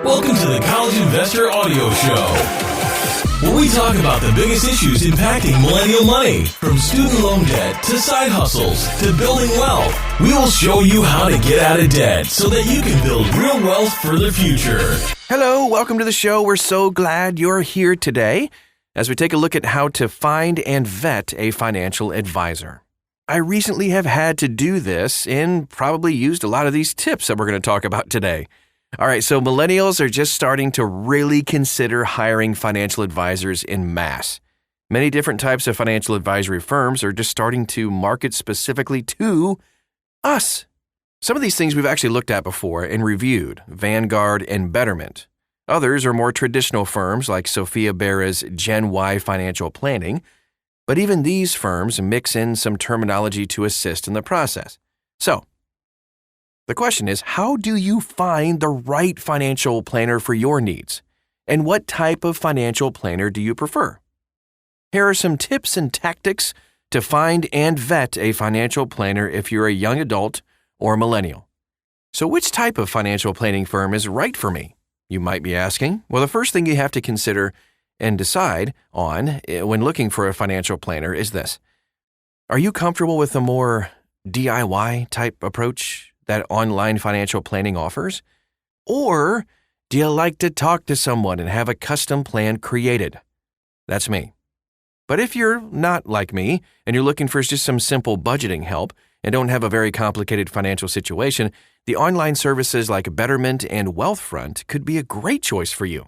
Welcome to the College Investor Audio Show, where we talk about the biggest issues impacting millennial money, from student loan debt to side hustles to building wealth. We will show you how to get out of debt so that you can build real wealth for the future. Hello, welcome to the show. We're so glad you're here today as we take a look at how to find and vet a financial advisor. I recently have had to do this and probably used a lot of these tips that we're going to talk about today. All right, so millennials are just starting to really consider hiring financial advisors en masse. Many different types of financial advisory firms are just starting to market specifically to us. Some of these things we've actually looked at before and reviewed, Vanguard and Betterment. Others are more traditional firms like Sophia Bera's Gen Y Financial Planning, but even these firms mix in some terminology to assist in the process. So, the question is, how do you find the right financial planner for your needs? And what type of financial planner do you prefer? Here are some tips and tactics to find and vet a financial planner if you're a young adult or millennial. So which type of financial planning firm is right for me? You might be asking. Well, the first thing you have to consider and decide on when looking for a financial planner is this. Are you comfortable with a more DIY type approach that online financial planning offers? Or do you like to talk to someone and have a custom plan created? That's me. But if you're not like me and you're looking for just some simple budgeting help and don't have a very complicated financial situation, the online services like Betterment and Wealthfront could be a great choice for you.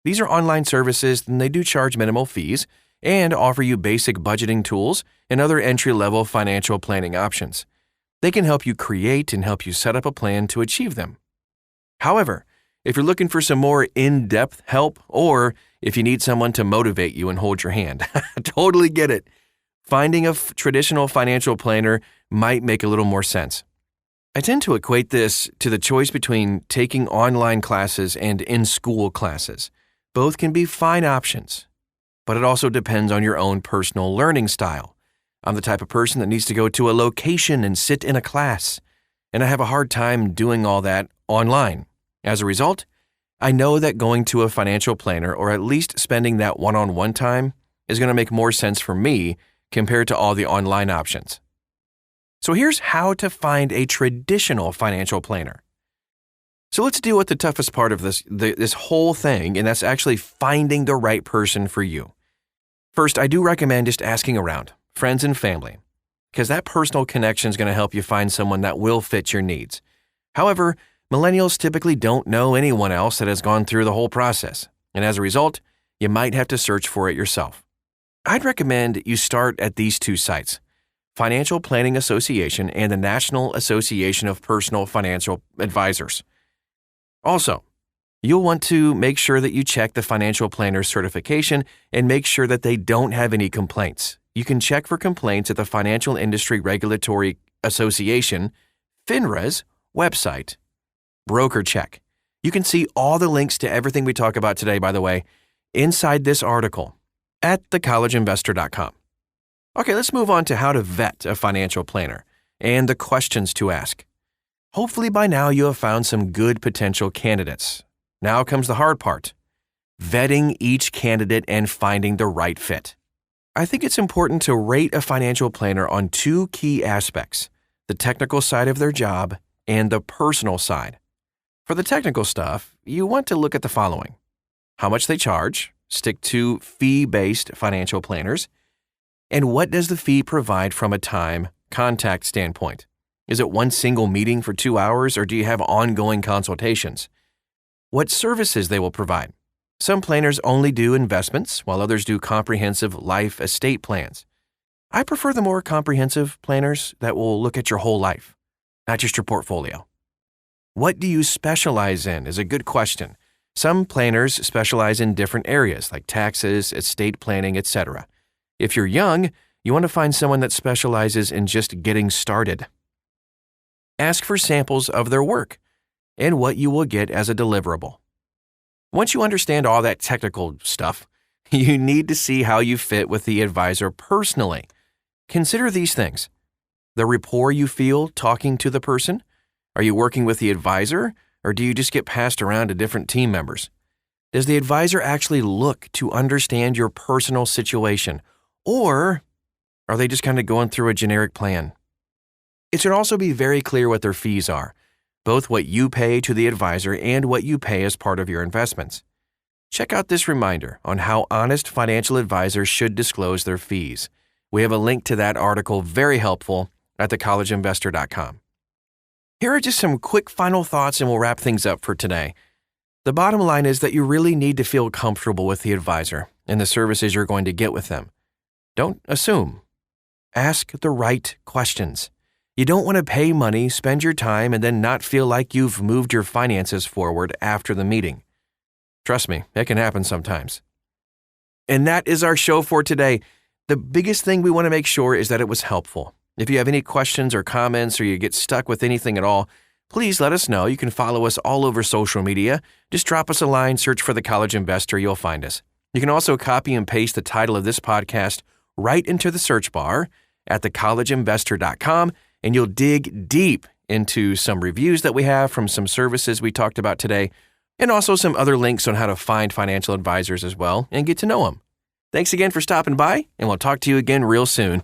These are online services and they do charge minimal fees and offer you basic budgeting tools and other entry-level financial planning options. They can help you create and help you set up a plan to achieve them. However, if you're looking for some more in-depth help or if you need someone to motivate you and hold your hand, totally get it. Finding a traditional financial planner might make a little more sense. I tend to equate this to the choice between taking online classes and in-school classes. Both can be fine options, but it also depends on your own personal learning style. I'm the type of person that needs to go to a location and sit in a class, and I have a hard time doing all that online. As a result, I know that going to a financial planner or at least spending that one-on-one time is going to make more sense for me compared to all the online options. So here's how to find a traditional financial planner. So let's deal with the toughest part of this whole thing, and that's actually finding the right person for you. First, I do recommend just asking around, friends and family, because that personal connection is going to help you find someone that will fit your needs. However, millennials typically don't know anyone else that has gone through the whole process, and as a result, you might have to search for it yourself. I'd recommend you start at these two sites, Financial Planning Association and the National Association of Personal Financial Advisors. Also, you'll want to make sure that you check the financial planner's certification and make sure that they don't have any complaints. You can check for complaints at the Financial Industry Regulatory Association, FINRA's website. Broker check. You can see all the links to everything we talk about today, by the way, inside this article at thecollegeinvestor.com. Okay, let's move on to how to vet a financial planner and the questions to ask. Hopefully by now you have found some good potential candidates. Now comes the hard part, vetting each candidate and finding the right fit. I think it's important to rate a financial planner on two key aspects, the technical side of their job and the personal side. For the technical stuff, you want to look at the following: how much they charge, stick to fee-based financial planners, and what does the fee provide from a time contact standpoint? Is it one single meeting for 2 hours, or do you have ongoing consultations? What services they will provide? Some planners only do investments, while others do comprehensive life estate plans. I prefer the more comprehensive planners that will look at your whole life, not just your portfolio. What do you specialize in is a good question. Some planners specialize in different areas like taxes, estate planning, etc. If you're young, you want to find someone that specializes in just getting started. Ask for samples of their work and what you will get as a deliverable. Once you understand all that technical stuff, you need to see how you fit with the advisor personally. Consider these things: the rapport you feel talking to the person. Are you working with the advisor, or do you just get passed around to different team members? Does the advisor actually look to understand your personal situation, or are they just kind of going through a generic plan? It should also be very clear what their fees are, both what you pay to the advisor and what you pay as part of your investments. Check out this reminder on how honest financial advisors should disclose their fees. We have a link to that article, very helpful, at thecollegeinvestor.com. Here are just some quick final thoughts and we'll wrap things up for today. The bottom line is that you really need to feel comfortable with the advisor and the services you're going to get with them. Don't assume. Ask the right questions. You don't want to pay money, spend your time, and then not feel like you've moved your finances forward after the meeting. Trust me, it can happen sometimes. And that is our show for today. The biggest thing we want to make sure is that it was helpful. If you have any questions or comments or you get stuck with anything at all, please let us know. You can follow us all over social media. Just drop us a line, search for The College Investor, you'll find us. You can also copy and paste the title of this podcast right into the search bar at thecollegeinvestor.com, and you'll dig deep into some reviews that we have from some services we talked about today, and also some other links on how to find financial advisors as well and get to know them. Thanks again for stopping by, and we'll talk to you again real soon.